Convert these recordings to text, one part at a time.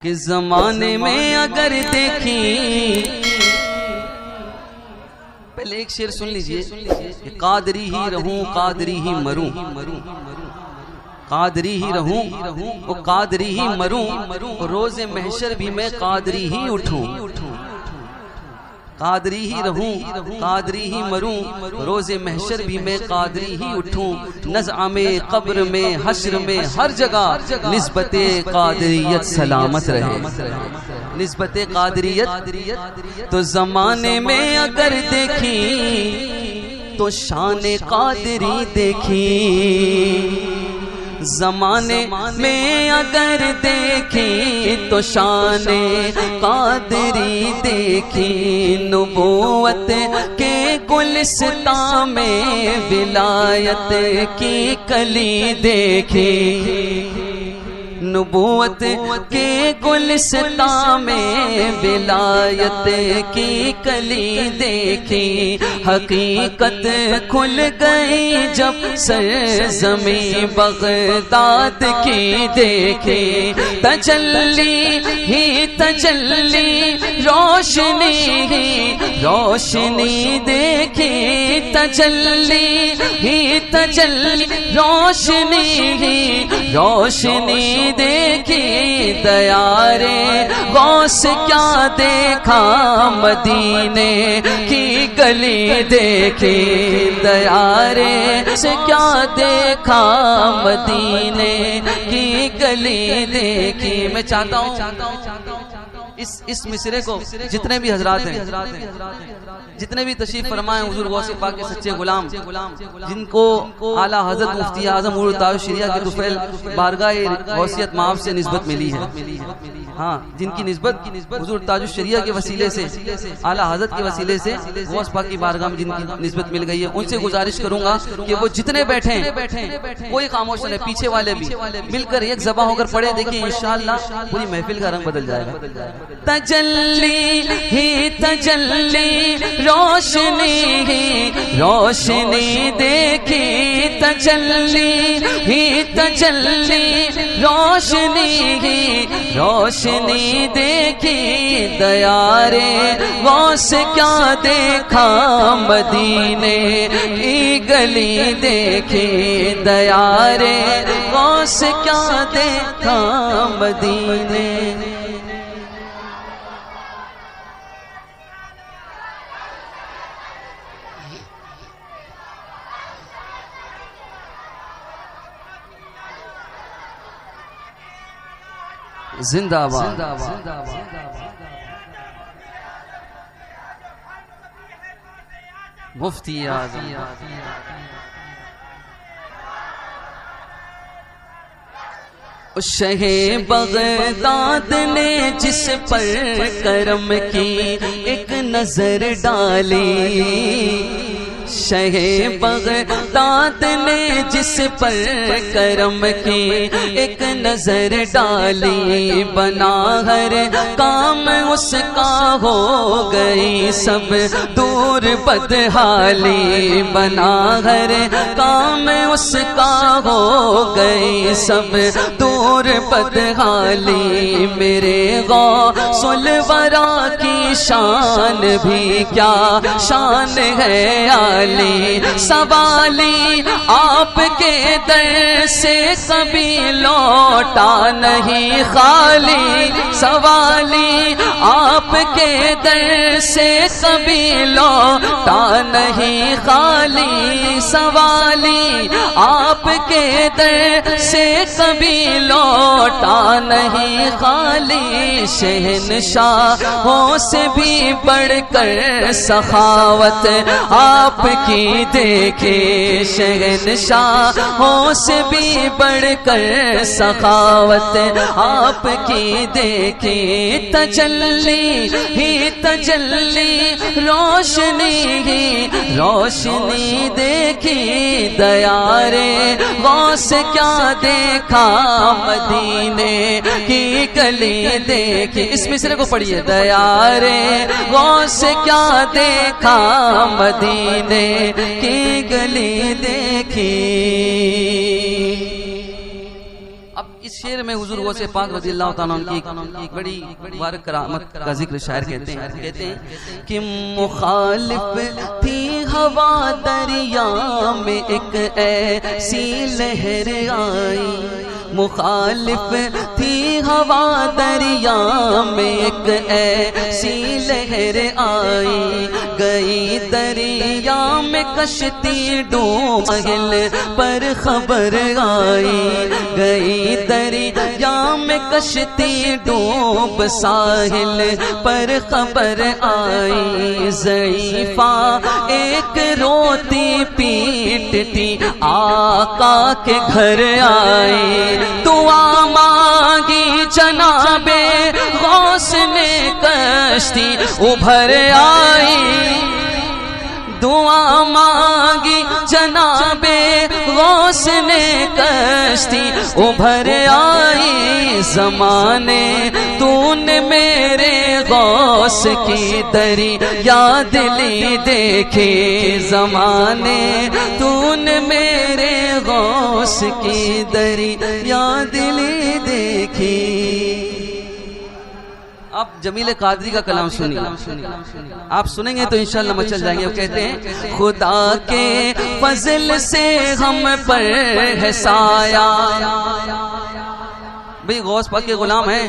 کہ زمانے میں اگر دیکھی، پہلے ایک شعر سن لیجئے کہ قادری ہی رہوں قادری ہی مروں، قادری ہی رہوں وہ قادری ہی مروں، روز محشر بھی میں قادری ہی اٹھوں، قادری ہی رہوں قادری ہی مروں، روز محشر بھی میں قادری ہی اٹھوں، نزع میں قبر میں حشر میں ہر جگہ نسبت قادریت سلامت رہے، نسبت قادریت تو زمانے میں اگر دیکھی تو شان قادری دیکھی، زمانے میں اگر دیکھی تو شان قادری دیکھی، نبوت کے گلستان میں ولایت کی کلی دیکھی، نبوت کے گلستان میں ولایت کی کلی دیکھی، حقیقت کھل گئی جب سرزمین بغداد کی دیکھی، تجلی ہی تجلی روشنی ہی روشنی دیکھی، تجلی ہی تجلی روشنی ہی روشنی دیکھی، دیارے غوث کیا دیکھا مدینے کی گلی دیکھی، دیارے سے کیا دیکھا مدینے کی گلی دیکھی۔ میں چاہتا ہوں اس مصرے کو جتنے بھی حضرات ہیں، جتنے بھی تشریف فرمائے حضور غوث پاک کے سچے غلام، جن کو اعلیٰ حضرت مفتی اعظم عمر تاج الشریعہ کے طفیل بارگاہ غوثیت مآب سے نسبت ملی ہے، ہاں جن کی نسبت حضور تاج الشریعہ کے وسیلے سے، اعلیٰ حضرت کے وسیلے سے غوث پاک کی بارگاہ میں جن کی نسبت مل گئی ہے، ان سے گزارش کروں گا کہ وہ جتنے بیٹھے ہیں کوئی خاموش نہ رہے، پیچھے والے بھی مل کر ایک زبان ہو کر پڑھے، دیکھیں انشاءاللہ پوری محفل کا رنگ بدل جائے گا۔ تجلی ہی تجلی روشنی ہی روشنی دیکھی، تجلی ہی تجلی روشنی ہی روشنی دیکھی، دیارے غوث کیا دیکھا مدینے کی گلی دیکھی، دیارے غوث کیا دیکھا مدینے۔ زندہ باد۔ مفتی اعظم۔ شہ بغداد نے جس پر کرم کی ایک نظر ڈالی، شہ بغداد نے جس پر کرم کی ایک نظر ڈالی، بنا ہر کام اس کا ہو گئی سب دور بدحالی، بنا ہر کام اس کا ہو گئی سب دور بدحالی، میرے غوث الورا کی شان بھی کیا شان ہے عالی، سوالی آپ کے در سے کبھی لوٹا نہیں خالی، سوالی آپ کے در سے کبھی لوٹا نہیں خالی، سوالی آپ کے در سے کبھی لوٹا نہیں خالی، شہنشاہوں سے بھی بڑھ کر سخاوت آپ کی دیکھے، شہنشاہوں سے بھی بڑھ کر سخاوت آپ کی دیکھے، تجلی ہی تجلی روشنی ہی روشنی دیکھی، دیارے غوث کیا دیکھا مدینے کی گلی دیکھی۔ اس مصرے کو پڑھیے، دیارے غوث کیا دیکھا مدینے کی گلی دیکھی۔ اب اس شعر میں حضور غوث پاک رضی اللہ تعالیٰ عنہ کی ایک بڑی مبارک کرامت کا ذکر شاعر کہتے ہیں کہ مخالف تھی ہوا دریا میں ایک ایسی لہر آئی، مخالف تھی ہوا دریا میں ایک ایسی لہر آئی، گئی دریا میں کشتی ڈوب ساحل پر خبر آئی، گئی دریا میں کشتی ڈوب ساحل پر خبر آئی، ضعیفہ ایک روتی پیٹتی آقا کے گھر آئی، دعا مانگی جناب غوث نے کشتی ابھر آئی، دعا مانگی جناب غوث نے کشتی ابھر آئی، زمانے تو نے میرے غوث کی دریا دلی دیکھی، زمانے تو نے میرے غوث کی دریا دلی دیکھی۔ آپ جمیل قادری کا کلام سنیے، آپ سنیں گے تو انشاءاللہ مچل جائیں گے۔ وہ کہتے ہیں خدا کے فضل سے ہم پر ہے سایہ، بھئی غوث پاک کے غلام ہیں،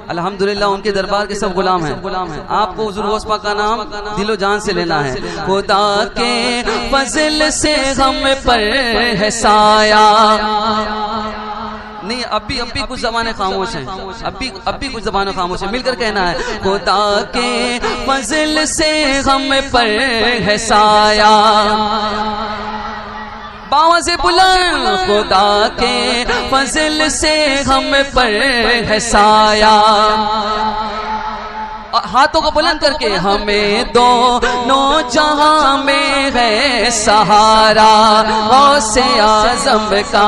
الحمدللہ ان کے دربار کے سب غلام ہیں، آپ کو حضور غوث پاک کا نام دل و جان سے لینا ہے۔ خدا کے فضل سے ہم پر ہے سایہ، نہیں اب بھی کچھ زبانیں خاموش ہیں، اب بھی کچھ زبانیں خاموش ہیں، مل کر کہنا ہے خدا کے فضل سے ہم پر ہے سایہ، باواز بلند خدا کے فضل سے ہم پر ہے سایہ، ہاتھوں کو بلند کر کے ہمیں دونوں جہاں میں ہے سہارا غوث اعظم کا،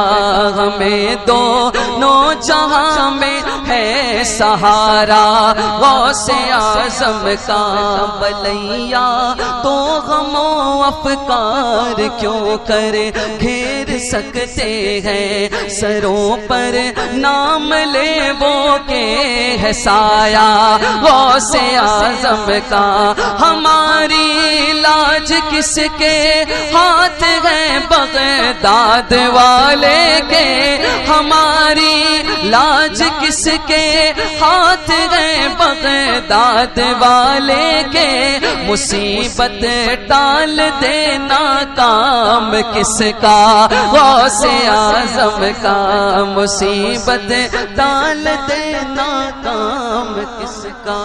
ہمیں دونوں جہاں میں ہے سہارا غوث اعظم کا، بلیا تو غم و افکار کیوں کر گھیر سکتے ہیں، سروں پر نام لے وہ کے ہے سایہ غوث اعظم کا، ہماری لاج کس کے ہاتھ ہے بغداد والے کے، ہماری لاج کس کے ہاتھ ہے بغداد والے کے، مصیبت ٹال دینا کام کس کا غوث اعظم کا، مصیبت ٹال دینا کام کس کا۔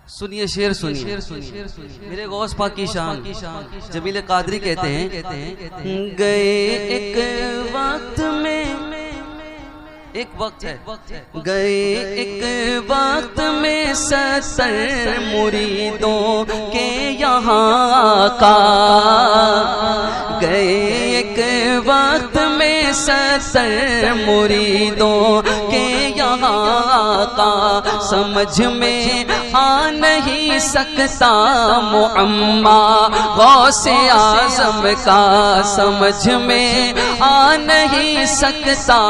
سنیے شعر سنیے، میرے غوث پاک کی شان جمیل قادری کہتے ہیں گئے ایک وقت میں، ایک وقت ہے، گئے ایک وقت میں 70 مریدوں کے یہاں کا، گئے ایک وقت میں 70 مریدوں کے یہاں کا، سمجھ میں آ نہیں سکتا معما غوث اعظم کا، سمجھ میں آ نہیں سکتا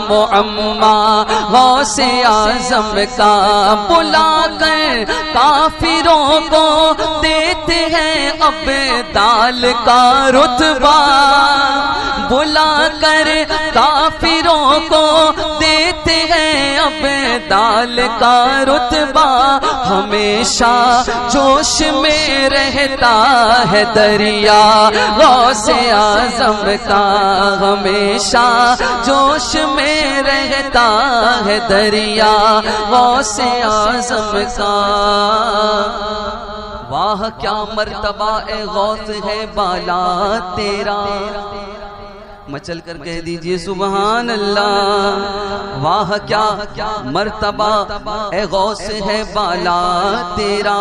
معما غوث اعظم کا، بلا کر کافروں کو دیتے ہیں ابدال کا رتبہ، بلا کر کافروں کو دیتے ہیں ابدال کا رتبہ، ہمیشہ جوش میں رہتا ہے دریا غوث اعظم کا، ہمیشہ جوش میں رہتا ہے دریا غوث اعظم کا، واہ کیا مرتبہ اے غوث ہے بالا تیرا، مچل کر کہہ دیجئے سبحان اللہ۔ واہ کیا مرتبہ اے غوث ہے بالا تیرا،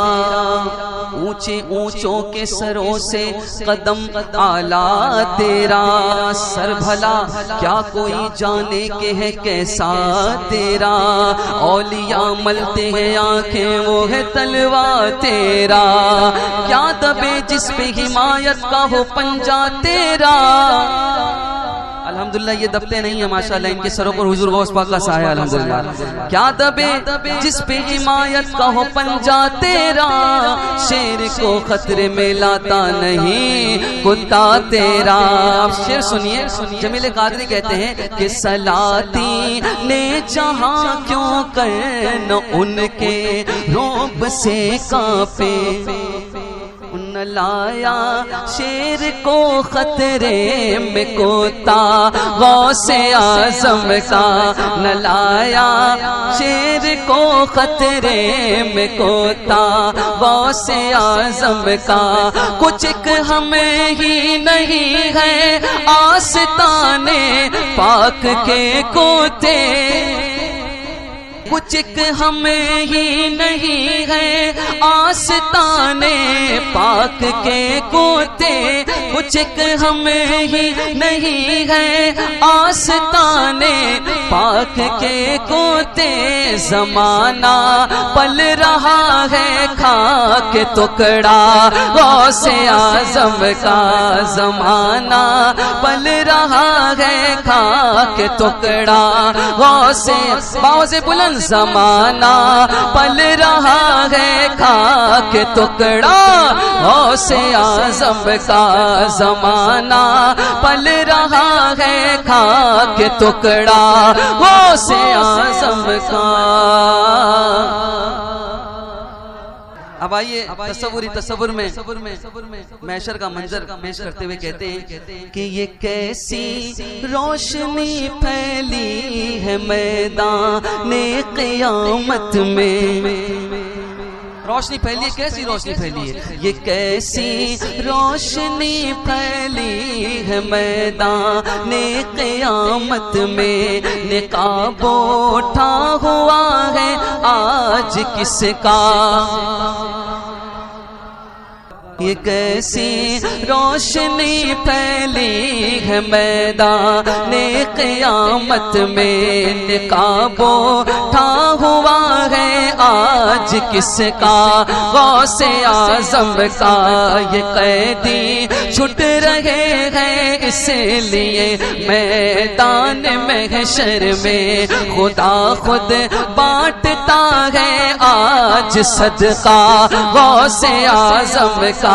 اونچے اونچوں کے سروں سے قدم اعلیٰ تیرا، سر بھلا کیا کوئی جانے کہ ہے کیسا تیرا، اولیاء ملتے ہیں آنکھیں وہ ہے تلوا تیرا، کیا دبے جس پہ حمایت کا ہو پنجہ تیرا۔ الحمدللہ یہ دبتے نہیں ہیں ماشاءاللہ، ان کے سروں پر حضور غوث پاک کا سایہ الحمدللہ۔ کیا دبے جس پہ حمایت کا ہو پنجہ تیرا، شیر کو خطرے میں لاتا نہیں کتا تیرا۔ شیر سنیے، جمیل قادری کہتے ہیں کہ سلاطی نے جہاں کیوں کر نہ ان کے رعب سے کانپے، نہ لایا شیر کو خطرے میں کوتا غوث اعظم کا، نہ لایا شیر کو خطرے میں کوتا غوث اعظم کا، کچھ ایک ہمیں ہی نہیں ہے آستانے پاک کے کوتے، کچھ ایک ہمیں ہی نہیں ہے آستانے پاک کے کوتے، کچھ ایک ہمیں ہی نہیں ہے آستانے پاک کے کوتے، زمانہ پل رہا ہے کھا کے ٹکڑا غوث اعظم کا، زمانہ پل رہا ہے کھا کے ٹکڑا غوث، باوز بلند زمانہ پل رہا ہے کھا کے ٹکڑا غوث اعظم کا، زمانہ پل رہا ہے کھا کے ٹکڑا غوث اعظم کا۔ اب آئیے تصور میں محشر کا منظر پیش کرتے ہوئے کہتے ہیں کہ یہ کیسی روشنی پھیلی ہے میدان قیامت میں، روشنی پھیلی ہے، کیسی روشنی پھیلی ہے، یہ کیسی روشنی پھیلی ہے میدان قیامت میں، نقاب اٹھا ہوا ہے آج کس کا، یہ کیسی روشنی پھیلی ہے میدان قیامت میں، نقاب اٹھا ہوا ہے آج کس کا، غوث اعظم کا، یہ قیدی چھٹ رہے ہیں اس لیے میدان محشر میں، خدا خود بانٹتا ہے آج صدقہ غوث اعظم کا،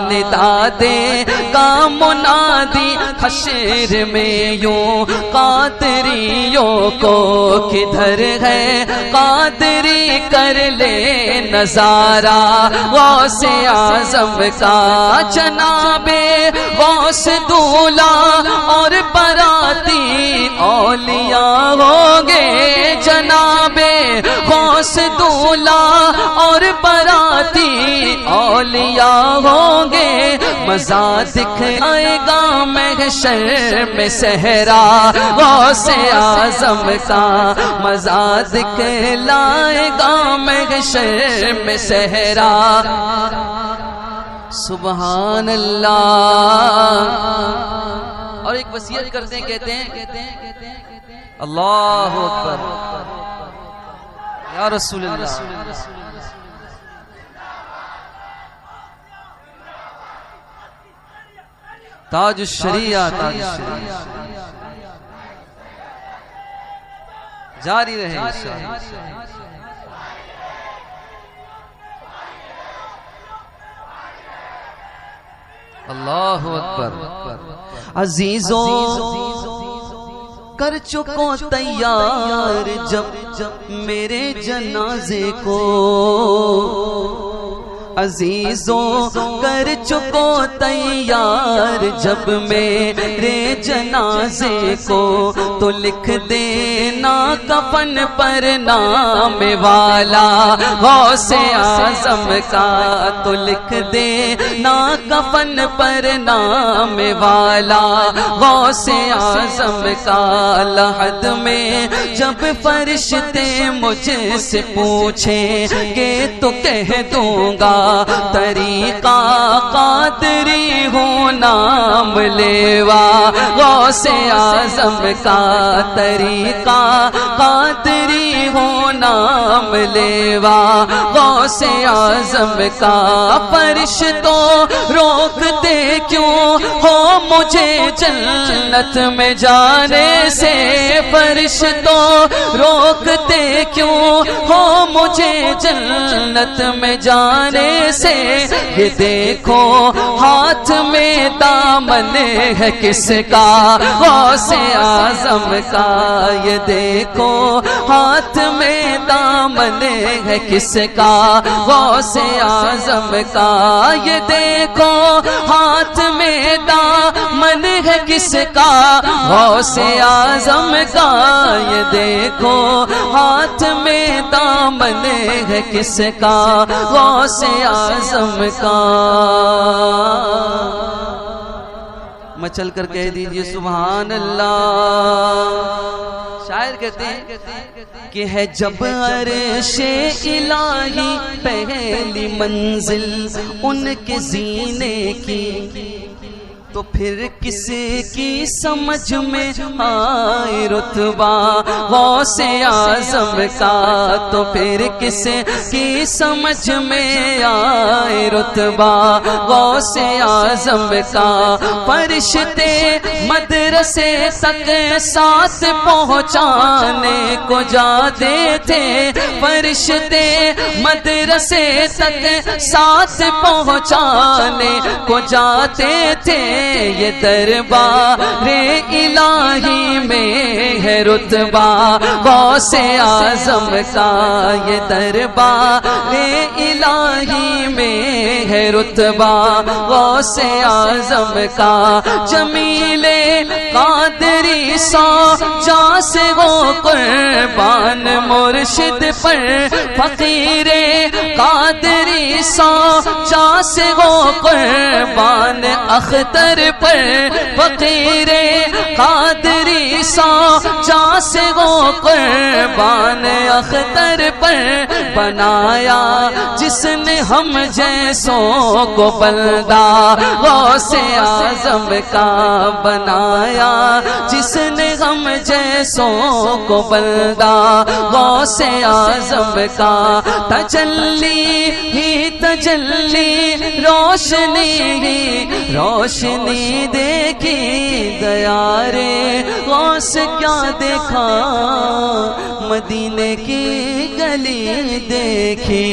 ندا دے گا منادی حشر میں یوں قادریوں کو، کدھر ہے قادری کر لے نظارہ غوث اعظم کا، جناب غوث دولا اور براتی اولیاء ہوں گے، جناب غوث دولا اور براتی اولیاء ہوں گے، مزہ دکھائے گا محشر میں صحرا غوث اعظم کا، مزہ دکھلائے گا محشر میں صحرا، سبحان اللہ۔ اور ایک وصیت کرتے ہیں، کہتے ہیں اللہ اکبر یا رسول اللہ، تاج الشریعہ، تاج الشریعہ جاری رہے انشاءاللہ۔ اللہ اکبر۔ عزیزوں کر چکو تیار جب میرے جنازے کو، عزیزوں کر چکو تیار جب میرے جنازے کو، تو لکھ دینا کفن پر نام والا غوث اعظم کا، تو لکھ دینا کفن پر نام والا غوث اعظم کا۔ لحد میں جب فرشتے مجھ سے پوچھیں گے تو کہہ دوں گا طریقہ قادری ہوں نام لیوا غوث اعظم کا، طریقہ قادری ہوں نام لیوا غوث اعظم کا۔ فرشتوں روکتے کیوں ہو مجھے جنت میں جانے سے، فرشتوں روکتے کیوں ہو مجھے جنت میں جانے سے، یہ دیکھو ہاتھ میں دامن ہے کس کا غوث اعظم کا، یہ دیکھو ہاتھ میں دامن ہے کس کا غوث اعظم کا، یہ دیکھو ہاتھ میں دامن ہے کس کا غوث اعظم کا، یہ دیکھو ہاتھ میں دامن ہے کس کا غوث اعظم کا۔ مچل کر کہہ دیجئے سبحان اللہ۔ شاعر کہتے ہیں کہ ہے جب عرش الہی پہلی منزل ان کے زینے کی، تو پھر کسی کی سمجھ میں آئے رتبہ غوث اعظم کا، تو پھر کسی کی سمجھ میں آئے رتبہ غوث اعظم کا۔ فرشتے مدرسے تک ساتھ پہنچانے کو جاتے تھے، فرشتے مدرسے تک ساتھ پہنچانے کو جاتے تھے، یہ دربار الہی میں ہے رتبہ غوث اعظم کا، یہ دربار الہی میں ہے رتبہ غوث اعظم کا۔ جمیل قادری سو جا سے وہ قربان مرشد پر، فقیر قادری سو جا سے وہ قربان اختر پر، فقیر قادری سو جا سے وہ قربان اختر پر، بنایا جس نے ہم جیسوں کو بندہ غوث اعظم کا، بنایا جس نے ہم جیسوں کو بندہ غوث اعظم کا۔ تجلی ہی تجلی روشنی ہی روشنی دیکھی، دیارے غوث کیا دیکھا مدینے کی گلی دیکھی۔